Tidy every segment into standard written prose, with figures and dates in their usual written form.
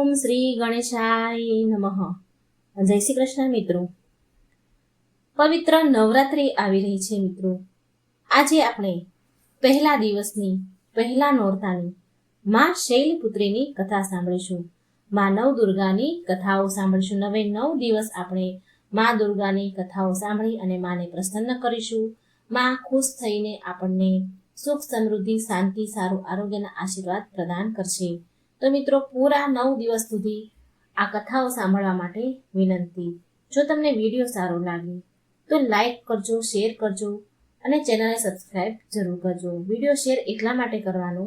ઓમ શ્રી ગણેશાય નમઃ. જય શ્રી કૃષ્ણ મિત્રો. પવિત્ર નવરાત્રી આવી રહી છે મિત્રો. આજે આપણે પહેલા દિવસની પહેલા નોરતાની માં શૈલપુત્રીની કથા સાંભળીશું. માં નવદુર્ગાની કથાઓ સાંભળીશું. 9 દિવસ આપણે માં દુર્ગાની કથાઓ સાંભળી અને માને પ્રસન્ન કરીશું. માં ખુશ થઈને આપણને સુખ, સમૃદ્ધિ, શાંતિ, સારું આરોગ્યના આશીર્વાદ પ્રદાન કરશે. તો મિત્રો, પૂરા 9 દિવસ સુધી આ કથાઓ સાંભળવા માટે વિનંતી. જો તમને વિડીયો સારો લાગે તો લાઈક કરજો, શેર કરજો અને ચેનલને સબસ્ક્રાઈબ જરૂર કરજો. વિડીયો શેર એટલા માટે કરવાનો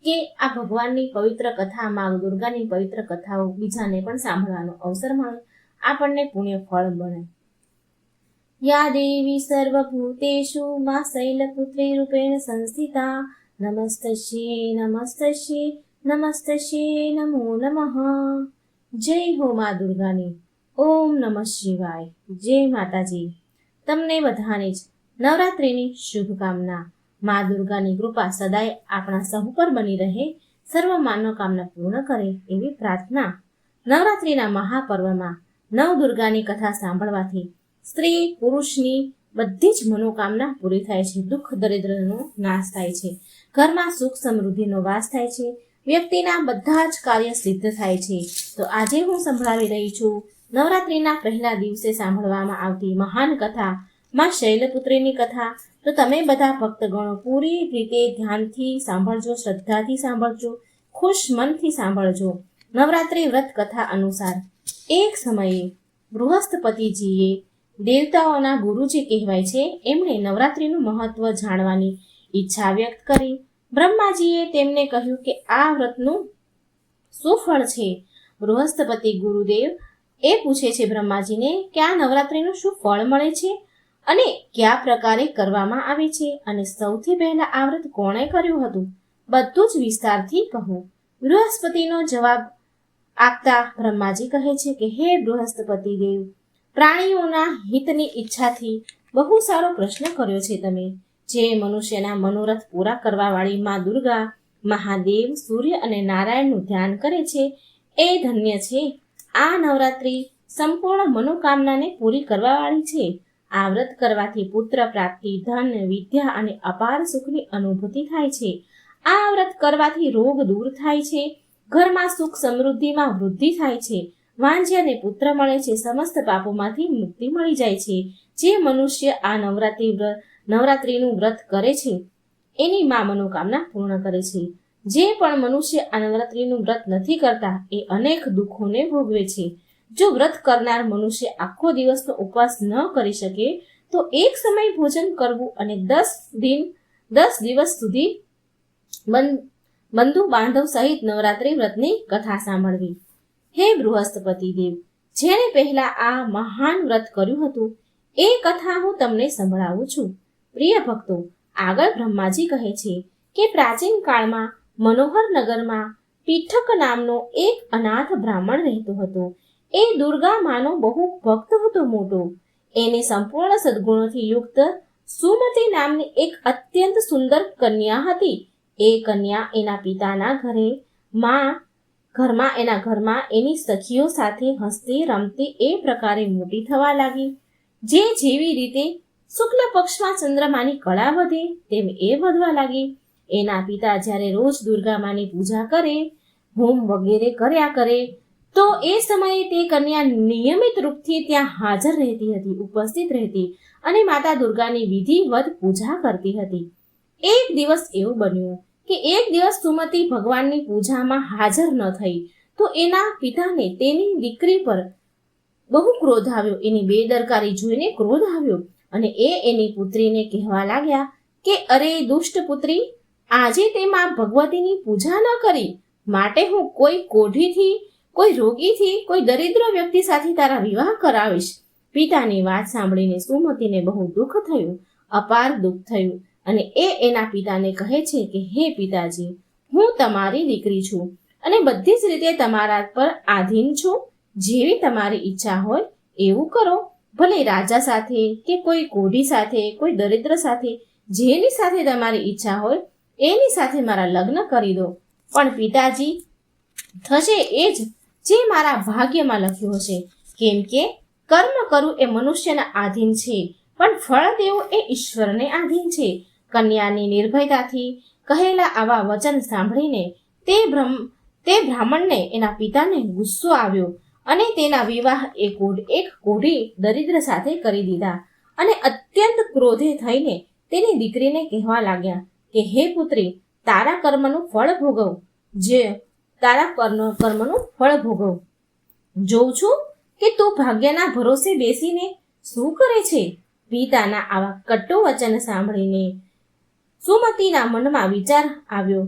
કે આ ભગવાનની પવિત્ર કથા, મા દુર્ગાની પવિત્ર કથાઓ બીજાને પણ સાંભળવાનો અવસર મળે, આપણને પુણ્ય ફળ બને. યા દેવી સર્વભૂતેષુ મા શૈલપુત્રી રૂપેણ સંસ્થિતા નમસ્તસ્યે નમસ્તસ્યે નમસ્તસ્યે નમો નમઃ. જય હો મા દુર્ગાની. ઓમ નમઃ શિવાય. જય માતાજી. તમને બધાને જ નવરાત્રિની શુભકામના. મા દુર્ગાની કૃપા સદાય આપણા સહુ પર બની રહે, સર્વ માનોકામના પૂર્ણ કરે એવી પ્રાર્થના. નવરાત્રિના મહાપર્વમાં નવ દુર્ગાની કથા સાંભળવાથી સ્ત્રી પુરુષની બધી જ મનોકામના પૂરી થાય છે, દુઃખ દરિદ્રનો નાશ થાય છે, ઘરમાં સુખ સમૃદ્ધિનો વાસ થાય છે, વ્યક્તિના બધા જ કાર્ય સિદ્ધ થાય છે. તો આજે હું સંભળાવી રહી છું નવરાત્રિના પહેલા દિવસે સાંભળવામાં આવતી મહાન કથા, માં શૈલપુત્રીની કથા. તો તમે બધા ભક્તગણો પૂરી રીતે ધ્યાનથી સાંભળજો, શ્રદ્ધાથી સાંભળજો, ખુશ મનથી સાંભળજો. નવરાત્રિ વ્રત કથા અનુસાર એક સમયે બૃહસ્પતિજીએ, દેવતાઓના ગુરુજી કહેવાય છે, એમણે નવરાત્રિનું મહત્વ જાણવાની ઈચ્છા વ્યક્ત કરી. બ્રહ્માજીએ તેમને કહ્યું કે આ વ્રતનું શું ફળ છે? બૃહસ્પતિ ગુરુદેવ એ પૂછે છે બ્રહ્માજીને કે આ નવરાત્રિનું શું ફળ મળે છે અને કયા પ્રકારે કરવામાં આવે છે, અને સૌથી પહેલા આ વ્રત કોણે કર્યું હતું? બધું જ વિસ્તારથી કહો. બૃહસ્પતિનો જવાબ આપતા બ્રહ્માજી કહે છે કે હે બૃહસ્પતિ દેવ, પ્રાણીઓના હિતની ઈચ્છાથી બહુ સારો પ્રશ્ન કર્યો છે તમે. જે મનુષ્યના મનોરથ પૂરા કરવા વાળી મા દુર્ગા, મહાદેવ, સૂર્ય અને નારાયણનું ધ્યાન કરે છે એ ધન્ય છે. આ નવરાત્રિ સંપૂર્ણ મનોકામનાને પૂરી કરવા વાળી છે. આ વ્રત કરવાથી પુત્ર પ્રાપ્તિ, ધન, વિદ્યા અને અપાર સુખની અનુભૂતિ થાય છે. આ વ્રત કરવાથી રોગ દૂર થાય છે, ઘરમાં સુખ સમૃદ્ધિમાં વૃદ્ધિ થાય છે, વાંજ્યાને પુત્ર મળે છે, સમસ્ત પાપોમાંથી મુક્તિ મળી જાય છે. જે મનુષ્ય આ નવરાત્રિનું વ્રત કરે છે એની મા મનોકામના પૂર્ણ કરે છે. જે પણ મનુષ્ય આ નવરાત્રિનું વ્રત નથી કરતા એ અનેક દુઃખોને ભોગવે છે. જો વ્રત કરનાર મનુષ્ય આખો દિવસનો ઉપવાસ ન કરી શકે તો એક સમય ભોજન કરવું અને 10 દિવસ સુધી બંધુ બાંધવ સહિત નવરાત્રિ વ્રતની કથા સાંભળવી. હે બૃહસ્પતિ દેવ, જેણે પહેલા આ મહાન વ્રત કર્યું હતું એ કથા હું તમને સંભળાવું છું. પ્રિય ભક્તો, આગળ બ્રહ્માજી કહે છે કે પ્રાચીન કાળમાં મનોહર નગરમાં પીઠક નામનો એક અનાથ બ્રાહ્મણ રહેતો હતો. એ દુર્ગા માનો બહુ ભક્ત હતો મોટો. એને સંપૂર્ણ સદગુણોથી યુક્ત સુમતી નામની એક અત્યંત સુંદર કન્યા હતી. એ કન્યા એના પિતાના ઘરમાં એની સખીઓ સાથે હસતી રમતી એ પ્રકારે મોટી થવા લાગી. જેવી રીતે શુક્લ પક્ષમાં ચંદ્રમાની કળા વધે તેમ એ વધવા લાગી. એના પિતા જ્યારે રોજ દુર્ગા માની પૂજા કરે, હોમ વગેરે કર્યા કરે, તો એ સમયે તે કન્યા નિયમિત રૂપથી ત્યાં હાજર રહેતી હતી, ઉપસ્થિત રહેતી અને માતા દુર્ગાની વિધિવત પૂજા કરતી હતી. એક દિવસ એવું બન્યું કે એક દિવસ સુમતી ભગવાનની પૂજામાં હાજર ન થઈ તો એના પિતાને તેની દીકરી પર બહુ ક્રોધ આવ્યો. એની બેદરકારી જોઈને ક્રોધ આવ્યો અને એની પુત્રીને કહેવા લાગ્યા કે અરે દુષ્ટ પુત્રી, આજે તે માં ભગવતીની પૂજા ન કરી, માટે હું કોઈ કોઢીથી, કોઈ રોગીથી, કોઈ દરિદ્ર વ્યક્તિ સાથે તારા વિવાહ કરાવીશ. પિતાની વાત સાંભળીને સુમતીને બહુ દુઃખ થયું, અપાર દુઃખ થયું અને એના પિતાને કહે છે કે હે પિતાજી, હું તમારી દીકરી છું અને બધી જ રીતે તમારા પર આધીન છું. જેવી તમારી ઈચ્છા હોય એવું કરો. ભલે રાજા સાથે કે કોઈ કોઢી સાથે, કોઈ દરિદ્ર સાથે, જેની સાથે તમારી ઈચ્છા હોય એની સાથે મારા લગ્ન કરી દો. પણ પિતાજી, થશે એ જ જે મારા ભાગ્યમાં લખ્યું હશે. કેમ કે કર્મ કરવું એ મનુષ્યના આધીન છે, પણ ફળ દેવું એ ઈશ્વરને આધીન છે. કન્યાની નિર્ભયતાથી કહેલા આવા વચન સાંભળીને તે બ્રાહ્મણને એના પિતાને ગુસ્સો આવ્યો અને તેના વિવાહ એક કોઢી દરિદ્ર સાથે કરી દીધા. અને અત્યંત ક્રોધે થઈને તેની દીકરીને કહેવા લાગ્યા કે હે પુત્રી, તારા કર્મનું ફળ ભોગવ. જોઉં છું કે તું ભાગ્યના ભરોસે બેસીને શું કરે છે. પિતાના આવા કટુ વચન સાંભળીને સુમતીના મનમાં વિચાર આવ્યો.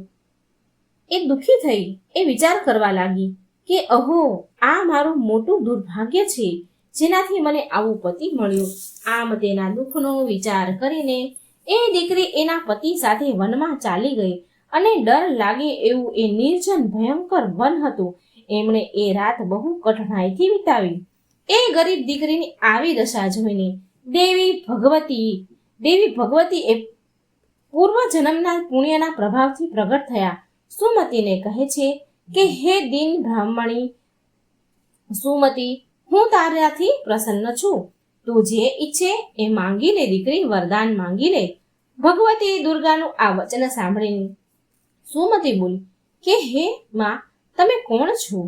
એ દુઃખી થઈ એ વિચાર કરવા લાગી કે અહો, આ મારું મોટું દુર્ભાગ્ય છે, જેનાથી મને આવું પતિ મળ્યું. આમ તેના દુઃખનો વિચાર કરીને એ દીકરી એના પતિ સાથે વનમાં ચાલી ગઈ. અને ડર લાગે એવું એ નિર્જન ભયંકર વન હતું. એમણે એ રાત બહુ કઠણાઈથી વિતાવી. એ ગરીબ દીકરીની આવી દશા જોઈને દેવી ભગવતી એ પૂર્વજન્મના પુણ્યના પ્રભાવથી પ્રગટ થયા. સુમતીને કહે છે કે હે દીન બ્રાહ્મણી સુમતી, હું તારાથી પ્રસન્ન છું. તું જે ઈચ્છે એ માંગી લે દીકરી, વરદાન માંગી લે. ભગવતી દુર્ગાનું આ વચન સાંભળીને સુમતી બોલી કે હે માં, તમે કોણ છો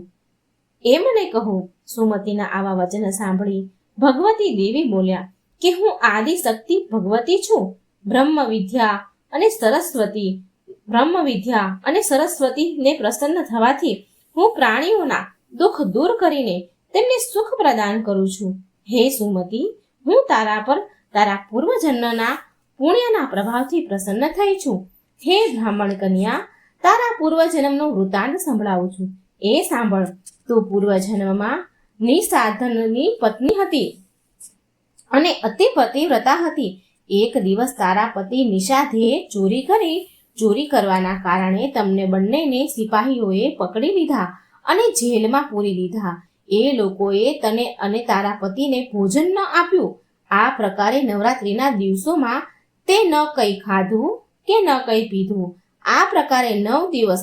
એ મને કહો. સુમતીના આવા વચન સાંભળી ભગવતી દેવી બોલ્યા કે હું આદિ શક્તિ ભગવતી છું. બ્રહ્મ વિદ્યા અને સરસ્વતીને પ્રસન્ન થવાથી હું પ્રાણીઓના દુઃખ દૂર કરીને તેમને સુખ પ્રદાન કરું છું. હે સુમતી, હું તારા પર તારા પૂર્વજન્મના પુણ્યના પ્રભાવથી પ્રસન્ન થઈ છું. હે બ્રાહ્મણ કન્યા, તારા પૂર્વજન્મનો વૃત્તાંત સંભળાવું છું. એ સાંભળ. તું પૂર્વજન્મમાં નિસાધનની પત્ની હતી અને અતિ પતિવ્રતા હતી. એક દિવસ તારા પતિ નિષાધે ચોરી કરવાના કારણે તમને બંનેને સિપાહીઓએ પકડી લીધા અને જેલમાં પૂરી દીધા. એ લોકોએ તને અને તારા પતિને ભોજન ન આપ્યું. આ પ્રકારે નવરાત્રિના દિવસોમાં તે ન કંઈ ખાધું કે ન કંઈ પીધું. આ પ્રકારે 9 દિવસ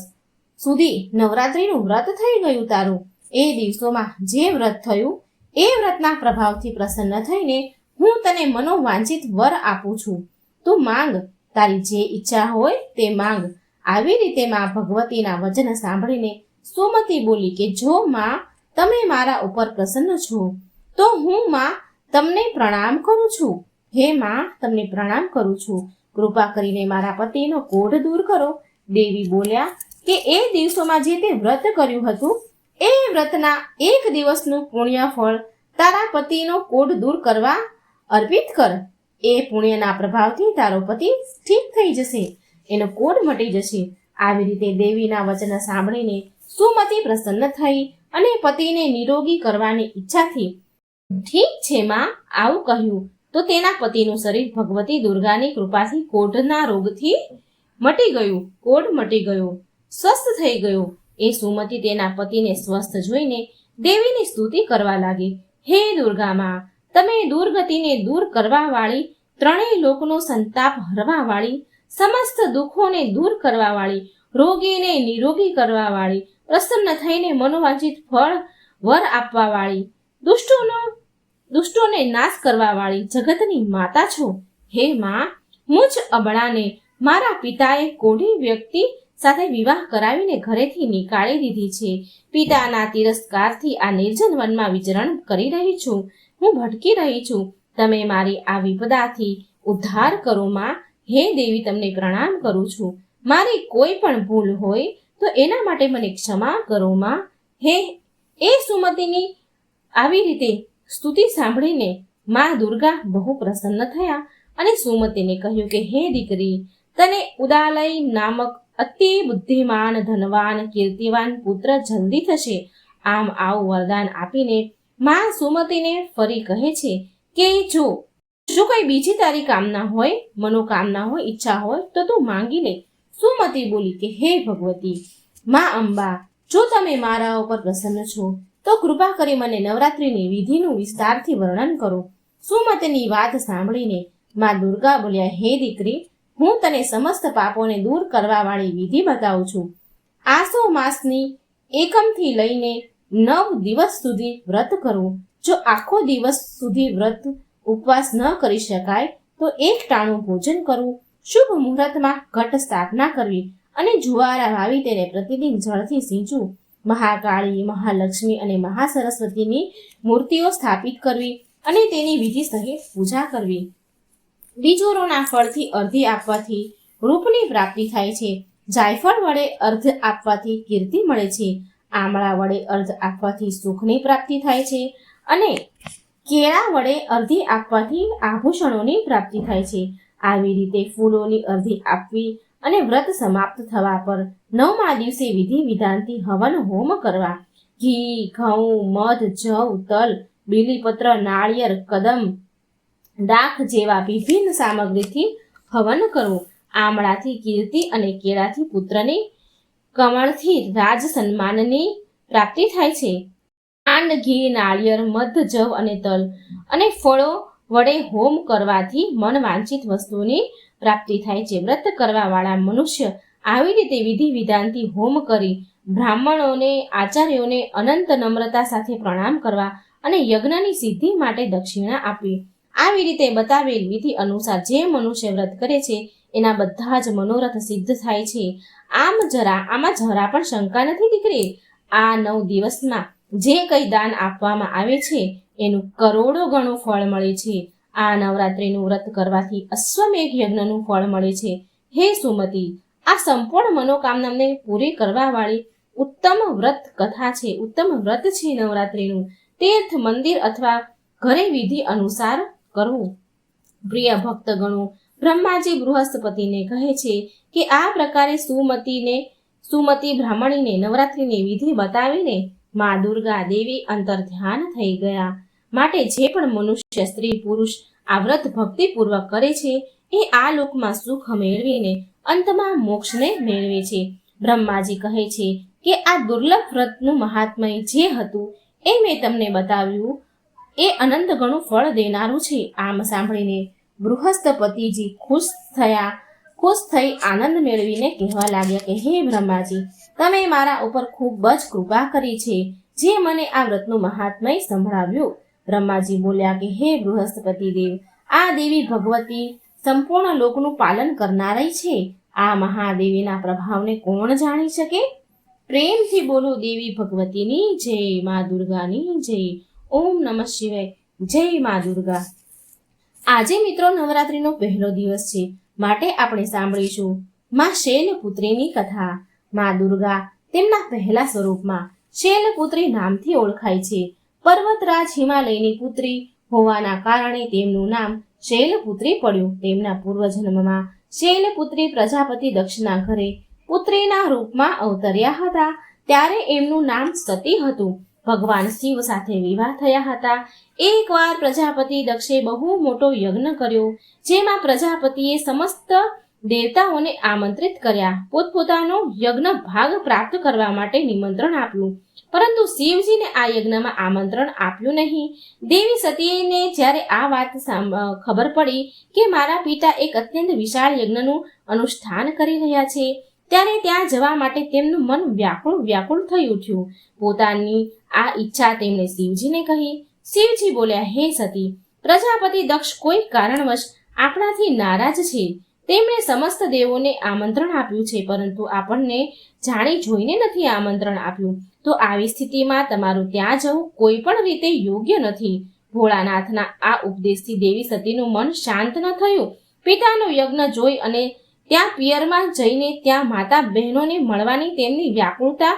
સુધી નવરાત્રિનું વ્રત થઈ ગયું તારું. એ દિવસોમાં જે વ્રત થયું એ વ્રતના પ્રભાવથી પ્રસન્ન થઈને હું તને મનોવાંછિત વર આપું છું. તું માંગ, તારી જે ઈચ્છા હોય તે માંગ. આવી રીતે માં ભગવતીના વચન સાંભળીને સુમતી બોલી કે જો માં તમે મારા ઉપર પ્રસન્ન છો તો હું માં તમને પ્રણામ કરું છું. હે માં, તમને પ્રણામ કરું છું. કૃપા કરીને મારા પતિનો કોઢ દૂર કરો. દેવી બોલ્યા કે એ દિવસોમાં જે તે વ્રત કર્યું હતું એ વ્રતના એક દિવસનું પુણ્ય ફળ તારા પતિનો કોઢ દૂર કરવા અર્પિત કર. એ પુણ્યના પ્રભાવથી તારો પતિ ઠીક થઈ જશે, એનો કોઢ મટી જશે. આવી રીતે દેવીના વચન સાંભળીને સુમતી પ્રસન્ન થઈ અને પતિને નિરોગી કરવાની ઈચ્છાથી ઠીક છે માં આવું કહ્યું તો તેના પતિનું શરીર ભગવતી દુર્ગાની કૃપાથી કોઢના રોગથી કોઢ મટી ગયો, સ્વસ્થ થઈ ગયો. એ સુમતી તેના પતિને સ્વસ્થ જોઈને દેવીની સ્તુતિ કરવા લાગી. હે દુર્ગા માં, તમે દુર્ગતિને દૂર કરવા વાળી, ત્રણેય લોકનો સંતાપ હરવા વાળી, સમસ્ત દુઃખોને દૂર કરવા વાળી, રોગીને નિરોગી કરવા વાળી, પ્રસન્ન થઈને મનોવાંછિત વર આપવા વાળી, દુષ્ટોને નાશ કરવા વાળી જગતની માતા છો. હે માં, મુજ અબળાને મારા પિતાએ કોઢી વ્યક્તિ સાથે વિવાહ કરાવીને ઘરેથી નીકાળી દીધી છે. પિતાના તિરસ્કારથી આ નિર્જન વનમાં વિચરણ કરી રહી છું. હું ભટકી રહી છું. તમે મારી આ વિપદાથી ઉદ્ધાર કરો માં. હે દેવી, તમને પ્રણામ કરું છું. મારી કોઈ પણ ભૂલ હોય તો એના માટે મને ક્ષમા કરો માં. હે એ સુમતીની આવી રીતે સ્તુતિ સાંભળીને માં દુર્ગા બહુ પ્રસન્ન થયા અને સુમતીને કહ્યું કે હે દીકરી, તને ઉદાલય નામક અતિ બુદ્ધિમાન, ધનવાન, કીર્તિવાન પુત્ર જલ્દી થશે. આમ આવું વરદાન આપીને માં સુમતીને ફરી કહે છે કે જો કોઈ બીજી તારી કામના હોય, મનોકામના હોય, ઈચ્છા હોય તો તું માંગી લે. સુમતી બોલી કે હે ભગવતી માં અંબા, જો તમે મારા ઉપર પ્રસન્ન છો તો કૃપા કરી મને નવરાત્રિની વિધિનું વિસ્તારથી વર્ણન કરો. સુમતીની વાત સાંભળીને માં દુર્ગા બોલ્યા, હે દીકરી, હું તને સમસ્ત પાપોને દૂર કરવા વાળી વિધિ બતાવું છું. આસો માસની એકમથી લઈને 9 દિવસ સુધી વ્રત કરવું. જો આખો દિવસ સુધી વ્રત ઉપવાસ ન કરી શકાય તો એક ટાણું ભોજન કરવું. શુભ મુહૂર્તમાં ઘટ સ્થાપના કરવી અને જુવારા વાવી તેને પ્રતિદિન જળથી સિંચવું. મહાકાળી, મહાલક્ષ્મી અને મહાસરસ્વતીની મૂર્તિઓ સ્થાપિત કરવી અને તેની વિધિ સહિત પૂજા કરવી. બીજોરોના ફળથી અર્ધી આપવાથી રૂપની પ્રાપ્તિ થાય છે. જાયફળ વડે અર્ધ આપવાથી કીર્તિ મળે છે. આમળા વડે અર્ધ આપવાથી સુખની પ્રાપ્તિ થાય છે અને કેળા વડે અર્ધી આપવાથી આભૂષણોની પ્રાપ્તિ થાય છે. આવી રીતે ફૂલોની અર્ધી આપવી અને વ્રત સમાપ્ત થવા પર 9મા દિવસે વિધિ વિધાનથી હવન હોમ કરવા. ઘી, ઘઉં, મધ, જવ, તલ, બીલીપત્ર, નાળિયેર, કદમ, દાખ જેવા વિભિન્ન સામગ્રીથી હવન કરવું. આમળાથી કીર્તિ અને કેળાથી પુત્રની, કમળથી રાજ સન્માનની પ્રાપ્તિ થાય છે. ખાંડ, ઘી, નાળિયેર, મધ, જવ અને તલ અને ફળો વડે હોમ કરવાથી મન વાંછિત વસ્તુની પ્રાપ્તિ થાય છે. વ્રત કરવા વાળા મનુષ્ય આવી રીતે વિધિ વિધાનથી હોમ કરી બ્રાહ્મણોને, આચાર્યોને અનંત નમ્રતા સાથે પ્રણામ કરવા અને યજ્ઞની સિદ્ધિ માટે દક્ષિણા આપવી. આવી રીતે બતાવેલ વિધિ અનુસાર જે મનુષ્ય વ્રત કરે છે એના બધા જ મનોરથ સિદ્ધ થાય છે. આમાં જરા પણ શંકા નથી દીકરી. આ 9 દિવસમાં જે કંઈ દાન આપવામાં આવે છે એનું કરોડો ગણું ફળ મળે છે. આ નવરાત્રિનું વ્રત કરવાથી અશ્વમેઘ યજ્ઞનું ફળ મળે છે. હે સુમતી, આ સંપૂર્ણ મનોકામનાને પૂરી કરવા વાળી ઉત્તમ વ્રત કથા છે. ઉત્તમ વ્રત છે નવરાત્રિનું. તીર્થ, મંદિર અથવા ઘરે વિધિ અનુસાર કરવું. પ્રિય ભક્તગણો, બ્રહ્માજી બૃહસ્પતિને કહે છે કે આ પ્રકારે સુમતી બ્રાહ્મણીને નવરાત્રિની વિધિ બતાવીને મા દુર્ગા દેવી અંતર ધ્યાન થઈ ગયા. માટે જે પણ મનુષ્ય, સ્ત્રી, પુરુષ આ વ્રત ભક્તિપૂર્વક કરે છે એ આ લોકમાં સુખ મેળવીને અંતમાં મોક્ષને મેળવે છે. બ્રહ્માજી કહે છે કે આ દુર્લભ વ્રતનું મહાત્મય જે હતું એ મેં તમને બતાવ્યું એ અનંત ગણું ફળ દેનારું છે. આમ સાંભળીને બૃહસ્પતિજી ખુશ થઈ આનંદ મેળવીને કહેવા લાગ્યા કે હે બ્રહ્માજી, તમે મારા ઉપર ખૂબ જ કૃપા કરી છે જે મને આ વ્રતનું મહાત્મય સંભળાવ્યું. બ્રહ્માજી બોલ્યા કે હે બૃહસ્પતિ દેવ, આ દેવી ભગવતી સંપૂર્ણ લોકનું પાલન કરનારી છે. આ મહાદેવીના પ્રભાવને કોણ જાણી શકે? પ્રેમથી બોલો દેવી ભગવતીની જય, મા દુર્ગાની જય. ઓમ નમઃ શિવાય. જય મા દુર્ગા. આજે મિત્રો નવરાત્રિનો પહેલો દિવસ છે, માટે આપણે સાંભળીશું માં શૈલપુત્રીની કથા. મા દુર્ગા તેમના પહેલા સ્વરૂપમાં શૈલપુત્રી નામથી ઓળખાય છે. પર્વતરાજ હિમાલયની પુત્રી હોવાના કારણે તેમનું નામ શૈલપુત્રી પડ્યું. તેમના પૂર્વજન્મમાં શૈલપુત્રી પ્રજાપતિ દક્ષના ઘરે પુત્રીના રૂપમાં અવતર્યા હતા. ત્યારે એમનું નામ સતી હતું. ભગવાન શિવ સાથે વિવાહ થયા હતા. એકવાર પ્રજાપતિ દક્ષે બહુ મોટો યજ્ઞ કર્યો, જેમાં પ્રજાપતિએ સમસ્ત દેવતાઓને આમંત્રિત કર્યા. પોતપોતાનો યજ્ઞ ભાગ પ્રાપ્ત કરવા માટે નિમંત્રણ આપ્યું, પરંતુ શિવજીને આ યજ્ઞમાં આમંત્રણ આપ્યું નહીં. દેવી સતીને જ્યારે આ વાત ખબર પડી કે મારા પિતા એક અત્યંત વિશાળ યજ્ઞનું અનુષ્ઠાન કરી રહ્યા છે, ત્યારે ત્યાં જવા માટે તેમનું મન વ્યાકુળ થઈ ઉઠ્યું. પોતાની આ ઈચ્છા તેમણે શિવજીને કહી. શિવજી બોલ્યા, હે સતી, પ્રજાપતિ દક્ષ કોઈ કારણવશ આપણાથી નારાજ છે. તેમણે સમસ્ત દેવોને આમંત્રણ આપ્યું છે, પરંતુ આપણને જાણી જોઈને નથી આમંત્રણ આપ્યું. તો આવી સ્થિતિમાં તમારું ત્યાં જવું કોઈ પણ રીતે યોગ્ય નથી. ભોળાનાથના આ ઉપદેશથી દેવી સતીનું મન શાંત ન થયું. પિતાનો યજ્ઞ જોઈ અને ત્યાં પિયરમાં જઈને ત્યાં માતા બહેનોને મળવાની તેમની વ્યાકુળતા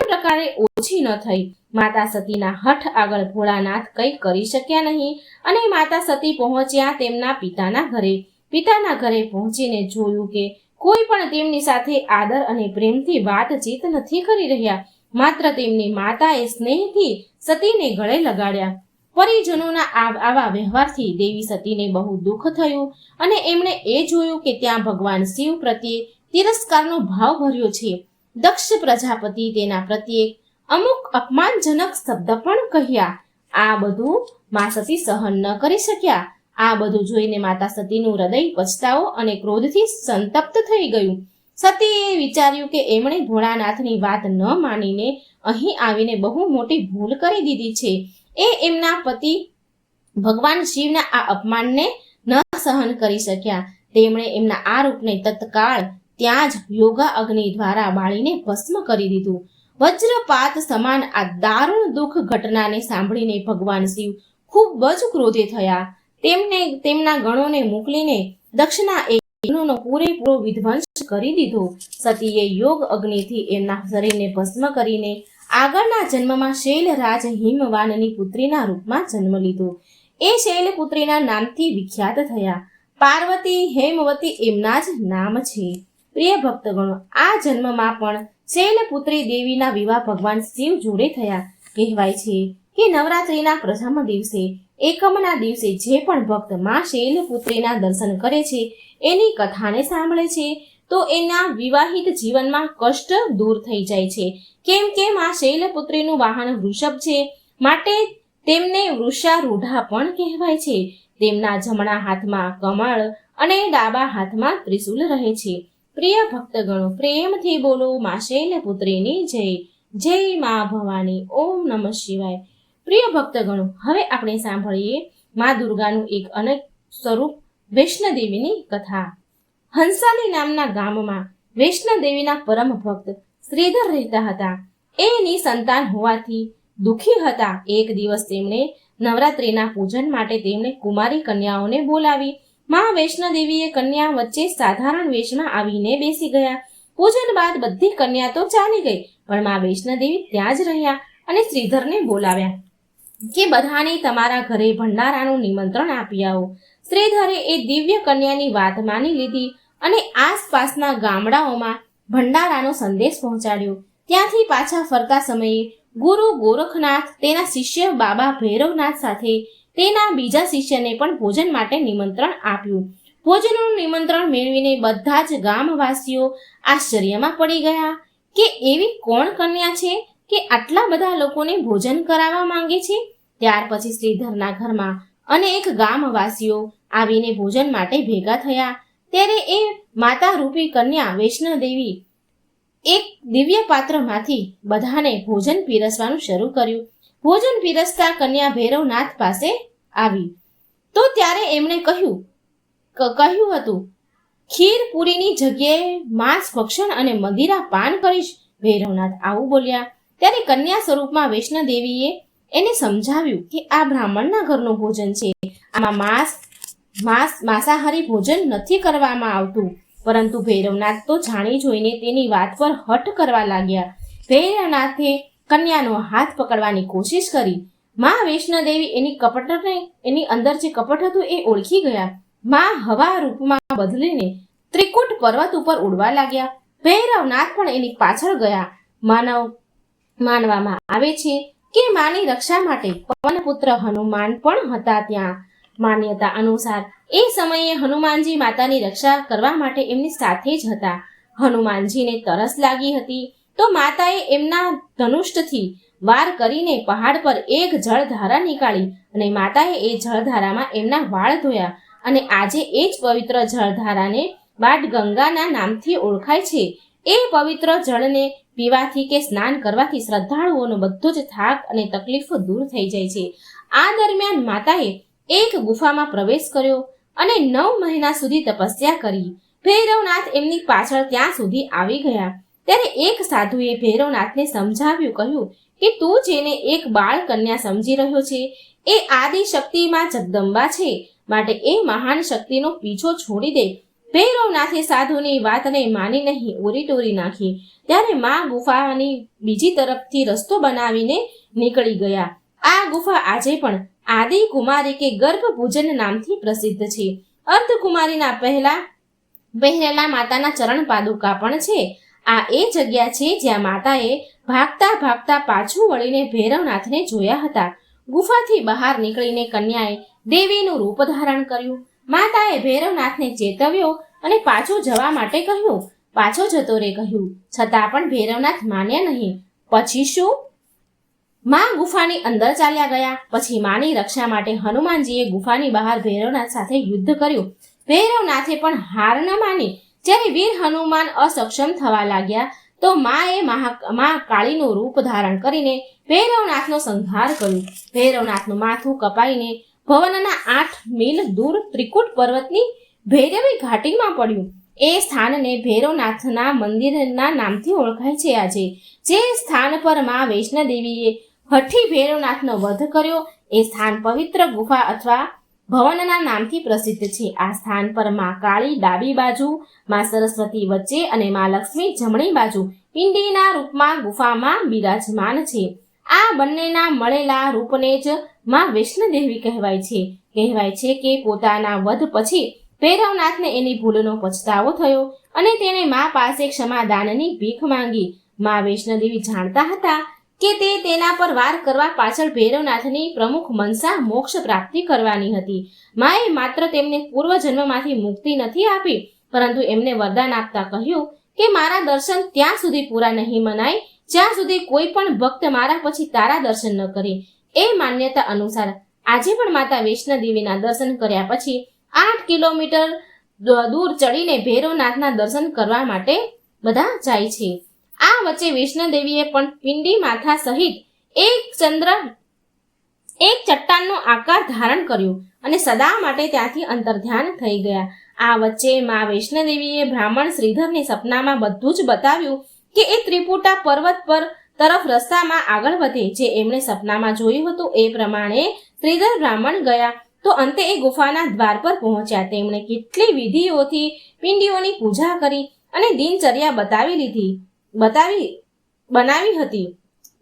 પ્રકારે ઓછી ન થઈ. માતા સતીના હઠ આગળ ભોળાનાથ કંઈ કરી શક્યા નહીં અને માતા સતી પહોંચ્યા તેમના પિતાના ઘરે. પિતાના ઘરે પહોંચીને જોયું કે કોઈ પણ તેમની સાથે આદર અને પ્રેમથી વાતચીત નથી કરી રહ્યા. માત્ર તેમની માતાએ સ્નેહથી સતીને ગળે લગાડ્યા. પરિજનોના આવા વ્યવહારથી દેવી સતીને બહુ દુઃખ થયું અને એમણે એ જોયું કે ત્યાં ભગવાન શિવ પ્રત્યે તિરસ્કારનો ભાવ ભર્યો છે. દક્ષ પ્રજાપતિ તેના પ્રત્યે અમુક અપમાનજનક શબ્દ પણ કહ્યા. આ બધું મા સતી સહન ન કરી શક્યા. આ બધું જોઈને માતા સતીનું હૃદય પછતાવો અને ક્રોધથી સંતપ્ત થઈ ગયું. સતીએ વિચાર્યું કે એમણે ભોળાનાથની વાત ન માનીને અહીં આવીને બહુ મોટી ભૂલ કરી દીધી છે. એ એમના પતિ ભગવાન શિવના આ અપમાનને ન સહન કરી શક્યા. તેમણે એમના આ રૂપને તત્કાળ ત્યાં જ યોગા અગ્નિ દ્વારા બાળીને ભસ્મ કરી દીધું. વજ્રપાત સમાન આ દારૂણ દુઃખ ઘટનાને સાંભળીને ભગવાન શિવ ખૂબ જ ક્રોધિત થયા. તેમના ગણોને મોકલીને દક્ષના યજ્ઞનો પૂરેપૂરો વિધ્વંસ કરી દીધો. સતીએ યોગ અગ્નિથી એમના શરીરને ભસ્મ કરીને આગળના જન્મમાં શૈલરાજ હિમવાનની પુત્રીના રૂપમાં જન્મ લીધો. એ શૈલપુત્રીના નામથી વિખ્યાત થયા. પાર્વતી હેમવતી એમના જ નામ છે. પ્રિય ભક્તગણો, આ જન્મમાં પણ શૈલપુત્રી દેવીના વિવાહ ભગવાન શિવ જોડે થયા. કહેવાય છે કે નવરાત્રિના પ્રથમ દિવસે એકમના દિવસે જે પણ ભક્ત માં શૈલપુત્રીના દર્શન કરે છે, એની કથાને સાંભળે છે, તો એના વિવાહિત જીવનમાં કષ્ટ દૂર થઈ જાય છે. કેમ કે માં શૈલપુત્રીનું વાહન વૃષભ છે, માટે તેમને વૃષારૂઢા પણ કહેવાય છે. તેમના જમણા હાથમાં કમળ અને ડાબા હાથમાં ત્રિશૂલ રહે છે. પ્રિય ભક્તગણો, પ્રેમથી બોલો માં શૈલપુત્રીની જય. જય માં ભવાની. ઓમ નમઃ શિવાય. પ્રિય ભક્તગણો, હવે આપણે સાંભળીએ માં દુર્ગાનું એક અનેક સ્વરૂપ વૈષ્ણોદેવીની કથા. હંસાલી નામના ગામમાં વૈષ્ણોદેવીના પરમ ભક્ત શ્રીધર રહેતા હતા. એની સંતાન હોવાથી દુઃખી હતા. એક દિવસ તેમણે નવરાત્રિના પૂજન માટે તેમણે કુમારી કન્યાઓને બોલાવી. માં વૈષ્ણોદેવીએ કન્યા વચ્ચે સાધારણ વેશમાં આવીને બેસી ગયા. પૂજન બાદ બધી કન્યા તો ચાલી ગઈ, પણ માં વૈષ્ણોદેવી ત્યાં જ રહ્યા અને શ્રીધરને બોલાવ્યા કે બધાને તમારા ઘરે ભંડારાનું નિમંત્રણ આપી આવો. શ્રીધરે એ દિવ્ય કન્યાની વાત માની લીધી અને આસપાસના ગામડાઓમાં ભંડારાનો સંદેશ પહોંચાડ્યો. ત્યાંથી પાછા ફરતા સમયે ગુરુ ગોરખનાથ તેના શિષ્ય બાબા ભૈરવનાથ સાથે તેના બીજા શિષ્યને પણ ભોજન માટે નિમંત્રણ આપ્યું. ભોજનનું નિમંત્રણ મેળવીને બધા જ ગામવાસીઓ આશ્ચર્યમાં પડી ગયા કે એવી કોણ કન્યા છે કે આટલા બધા લોકોને ભોજન કરાવવા માંગે છે. ત્યાર પછી શ્રીધરના ઘરમાં અનેક ગામવાસીઓ આવીને ભોજન માટે ભેગા થયા. ત્યારે એ માતા રૂપી કન્યા વૈષ્ણોદેવી એક દિવ્ય પાત્રમાંથી બધાને ભોજન પીરસવાનું શરૂ કર્યું. ભોજન પીરસતા કન્યા ભૈરવનાથ પાસે આવી તો ત્યારે એમણે કહ્યું હતું, ખીર પૂરીની જગ્યાએ માંસ ભક્ષણ અને મદિરા પાન કરીશ. ભૈરવનાથ આવું બોલ્યા ત્યારે કન્યા સ્વરૂપમાં વૈષ્ણોદેવીએ એને સમજાવ્યું કે આ બ્રાહ્મણના ઘરનું ભોજન છે. આમાં માંસાહારી ભોજન નથી કરવામાં આવતું. પરંતુ ભૈરવનાથ તો જાણી જોઈને તેની વાત પર હઠ કરવા લાગ્યા. ભૈરવનાથે કન્યાનો હાથ પકડવાની કોશિશ કરી. માં વૈષ્ણોદેવી એની અંદર જે કપટ હતું એ ઓળખી ગયા. માં હવા રૂપમાં બદલીને ત્રિકૂટ પર્વત ઉપર ઉડવા લાગ્યા. ભૈરવનાથ પણ એની પાછળ ગયા. માનવામાં આવે છે કે માની રક્ષા માટે પવનપુત્ર હનુમાન પણ હતા ત્યાં. માન્યતા અનુસાર એ સમયે હનુમાનજી માતાની રક્ષા કરવા માટે એમની સાથે જ હતા. હનુમાનજીને તરસ લાગી હતી તો માતાએ એમના ધનુષ્ઠથી વાર કરીને પહાડ પર એક જળધારા નીકાળી અને માતાએ એ જળધારામાં એમના વાળ ધોયા અને આજે એ જ પવિત્ર જળધારાને બાદ ગંગાના નામથી ઓળખાય છે. એ પવિત્ર જળને પીવાથી કે સ્નાન કરવાથી શ્રદ્ધાળુઓનો બધો જ થાક અને તકલીફો દૂર થઈ જાય છે. આ દરમિયાન માતાએ એક ગુફામાં પ્રવેશ કર્યો અને 9 મહિના સુધી તપસ્યા કરી. ભૈરવનાથ એમની પાછળ ત્યાં સુધી આવી ગયા. ત્યારે એક સાધુએ ભૈરવનાથને સમજાવ્યું, કહ્યું કે તું જેને એક બાળ કન્યા સમજી રહ્યો છે એ આદિ શક્તિમાં જગદંબા છે, માટે એ મહાન શક્તિનો પીછો છોડી દે. ભૈરવનાથે સાધુની વાતને માની નહીં, ઉરી નાખી. ત્યારે માં ગુફાની બીજી તરફથી રસ્તો બનાવીને નીકળી ગયા. આ ગુફા આજે પણ આદિ કુમારી કે ગર્ભ પૂજન નામથી પ્રસિદ્ધ છે. અર્ધકુમારીના પહેરેલા માતાના ચરણ પાદુકા પણ છે. આ એ જગ્યા છે જ્યાં માતાએ ભાગતા પાછું વળીને ભૈરવનાથને જોયા હતા. ગુફાથી બહાર નીકળીને કન્યાએ દેવીનું રૂપ ધારણ કર્યું. માતાએ ભૈરવનાથને ચેતવ્યો અને પાછું જવા માટે કહ્યું. પાછો જતો રે કહ્યું, છતાં પણ ભૈરવનાથ માન્યા નહીં. પછી શું? માં ગુફાની અંદર ચાલ્યા ગયા. પછી માની રક્ષા માટે હનુમાનજીએ ગુફાની બહાર ભૈરવનાથ સાથે યુદ્ધ કર્યું. ભૈરવનાથે પણ હાર ન માની જ્યારે વીર હનુમાન અસક્ષમ થવા લાગ્યા તો માએ મા કાળીનું રૂપ ધારણ કરીને ભૈરવનાથનો સંહાર કર્યો. ભૈરવનાથનું માથું કપાઈને ભવનના 8 મીલ દૂર ત્રિકૂટ પર્વતની ભૈરવી ઘાટીમાં પડ્યું. એ સ્થાનને ભૈરવનાથના મંદિરના નામથી ઓળખાય છે. આજે જે સ્થાન પર મા વૈષ્ણોદેવીએ હઠી ભૈરવનાથનો વધ કર્યો એ સ્થાન પવિત્ર ગુફા અથવા ભવનના નામથી પ્રસિદ્ધ છે. આ સ્થાન પર મા કાળી ડાબી બાજુ, મા સરસ્વતી વચ્ચે અને મા લક્ષ્મી જમણી બાજુ પિંડીના રૂપમાં ગુફામાં બિરાજમાન છે. આ બંનેના મળેલા રૂપને જ મા વૈષ્ણોદેવી કહેવાય છે. કહેવાય છે કે પોતાના વધ પછી ભૈરવનાથને એની ભૂલનો પછતાવો થયો અને તેણે મા પાસે ક્ષમાદાનની ભીખ માંગી. મા વૈષ્ણોદેવી જાણતા હતા કે તે તેના પર વાર કરવા પાછળ ભૈરવનાથની પ્રમુખ મનસા મોક્ષ પ્રાપ્તિ કરવાની હતી. માએ માત્ર તેમને પૂર્વજન્મમાંથી મુક્તિ નથી આપી, પરંતુ એમને વરદાન આપતા કહ્યું કે મારા દર્શન ત્યાં સુધી પૂરા નહીં મનાય જ્યાં સુધી કોઈ પણ ભક્ત મારા પછી તારા દર્શન ન કરે. એ માન્યતા અનુસાર આજે પણ માતા વૈષ્ણોદેવીના દર્શન કર્યા પછી 8 કિલોમીટર દૂર ચડીને ભૈરવનાથના દર્શન કરવા માટે બધા જાય છે. આ વચ્ચે વૈષ્ણોદેવીએ પણ પિંડી માથા સહિત એક ચટ્ટાનનો આકાર ધારણ કર્યો અને સદા માટે ત્યાંથી અંતર્ધ્યાન થઈ ગયા. આ વચ્ચે મા વૈષ્ણોદેવીએ બ્રાહ્મણ શ્રીધરને સપનામાં બધું જ બતાવ્યું કે એ ત્રિપુટા પર્વત પર તરફ રસ્તામાં આગળ વધે. જે એમણે સપનામાં જોયું હતું એ પ્રમાણે શ્રીધર બ્રાહ્મણ ગયા તો અંતે એ ગુફાના દ્વાર પર પહોંચ્યા. તેમણે કેટલી વિધિઓથી પિંડીઓની પૂજા કરી અને દિનચર્યા બનાવી હતી.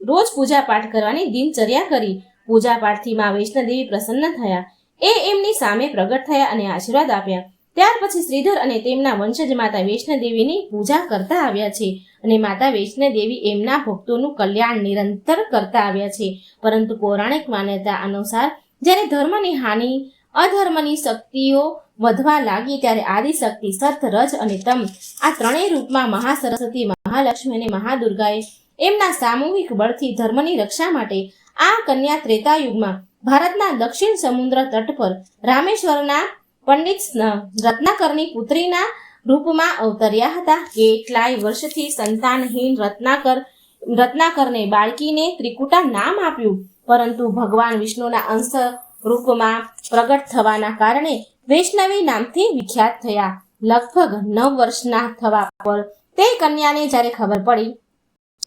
રોજ પૂજા પાઠ કરવાની દિનચર્યા કરી. પૂજા પાઠથી મા વૈષ્ણોદેવી પ્રસન્ન થયા. એ એમની સામે પ્રગટ થયા અને આશીર્વાદ આપ્યા. ત્યાર પછી શ્રીધર અને તેમના વંશજ માતા વૈષ્ણોદેવીની પૂજા કરતા આવ્યા છે અને માતા વૈષ્ણોદેવી એમના ભક્તોનું કલ્યાણ નિરંતર કરતા આવ્યા છે. પરંતુ પૌરાણિક માન્યતા અનુસાર જ્યારે ધર્મની હાનિ, અધર્મની શક્તિઓ વધવા લાગી ત્યારે આદિશક્તિ, સર્થ, રજ અને તમ આ ત્રણેય રૂપમાં મહાસરસ્વતી, મહાલક્ષ્મી અને મહાદુર્ગાએ એમના સામૂહિક બળથી ધર્મની રક્ષા માટે આ કન્યા ત્રેતાયુગમાં ભારતના દક્ષિણ સમુદ્ર તટ પર રામેશ્વરના પંડિત રત્નાકરની પુત્રીના રૂપમાં અવતર્યા હતા. કેટલાય વર્ષથી સંતાનહીન રત્નાકરને બાળકીને ત્રિકુટા નામ આપ્યું, પરંતુ ભગવાન વિષ્ણુના અંશ રૂપમાં પ્રગટ થવાના કારણે વૈષ્ણવી નામથી વિખ્યાત થયા. લગભગ 9 વર્ષના થવા પર તે કન્યાને જ્યારે ખબર પડી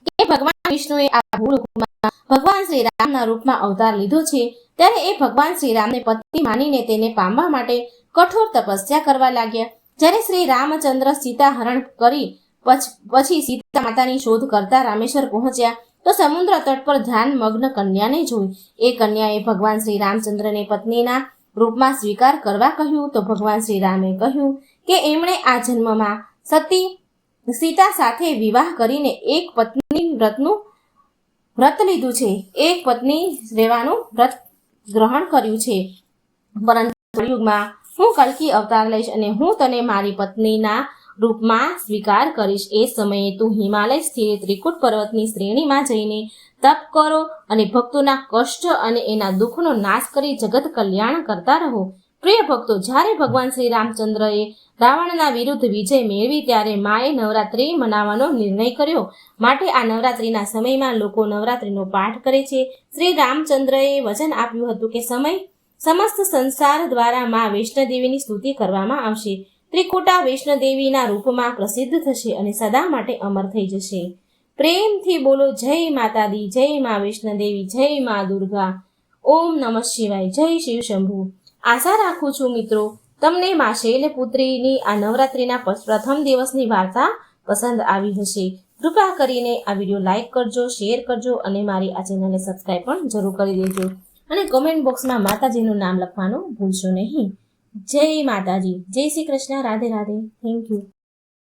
કે ભગવાન વિષ્ણુએ આ ભૂલોકમાં ભગવાન શ્રી રામના રૂપમાં અવતાર લીધો છે, ત્યારે એ ભગવાન શ્રી રામને પતિ માનીને તેને પામવા માટે કઠોર તપસ્યા કરવા લાગ્યા. જ્યારે શ્રી રામચંદ્ર સીતા હરણ કરી પછી સીતા માતાની શોધ કરતા રામેશ્વર પહોંચ્યા તો સમુદ્ર તટ પર ધ્યાન મગ્ન કન્યાને જોઈ. એ કન્યાએ ભગવાન શ્રી રામચંદ્રને પત્નીના રૂપમાં સ્વીકાર કરવા કહ્યું તો ભગવાન શ્રી રામે કહ્યું કે એમણે આ જન્મમાં સીતા સાથે વિવાહ કરીને એક પત્ની વ્રત લીધું છે, એક પત્ની રહેવાનું વ્રત ગ્રહણ કર્યું છે. પરંતુ કળિયુગમાં હું કલ્કી અવતાર લઈશ અને હું તને મારી પત્નીના રૂપમાં સ્વીકાર કરીશ. એ સમયે તું હિમાલય સ્થિત ત્રિકૂટ પર્વતની શ્રેણીમાં જઈને તપ કરો અને ભક્તોના કષ્ટ અને એના દુઃખનો નાશ કરી જગત કલ્યાણ કરતા રહો. પ્રિય ભક્તો, જ્યારે ભગવાન શ્રી રામચંદ્રએ રાવણના વિરુદ્ધ વિજય મેળવી ત્યારે માએ નવરાત્રિ મનાવવાનો નિર્ણય કર્યો. માટે આ નવરાત્રિના સમયમાં લોકો નવરાત્રિનો પાઠ કરે છે. શ્રી રામચંદ્રએ વચન આપ્યું હતું કે સમસ્ત સંસાર દ્વારા મા વૈષ્ણોદેવીની સ્તુતિ કરવામાં આવશે. ત્રિકુટા વૈષ્ણોદેવીના રૂપમાં પ્રસિદ્ધ થશે અને સદા માટે અમર થઈ જશે. પ્રેમથી બોલો જય માતા દી, જય મા વૈષ્ણોદેવી, જય મા દુર્ગા. ઓમ નમઃ શિવાય. જય શિવ શંભુ. આશા રાખું છું મિત્રો તમને મા શૈલપુત્રીની આ નવરાત્રિના પ્રથમ દિવસની વાર્તા પસંદ આવી હશે. કૃપા કરીને આ વિડીયો લાઈક કરજો, શેર કરજો અને મારી આ ચેનલને સબસ્ક્રાઈબ પણ જરૂર કરી દેજો અને કોમેન્ટ બોક્સમાં માતાજીનું નામ લખવાનું ભૂલશો નહીં. જય માતાજી. જય શ્રી કૃષ્ણ. રાધે રાધે. Thank you.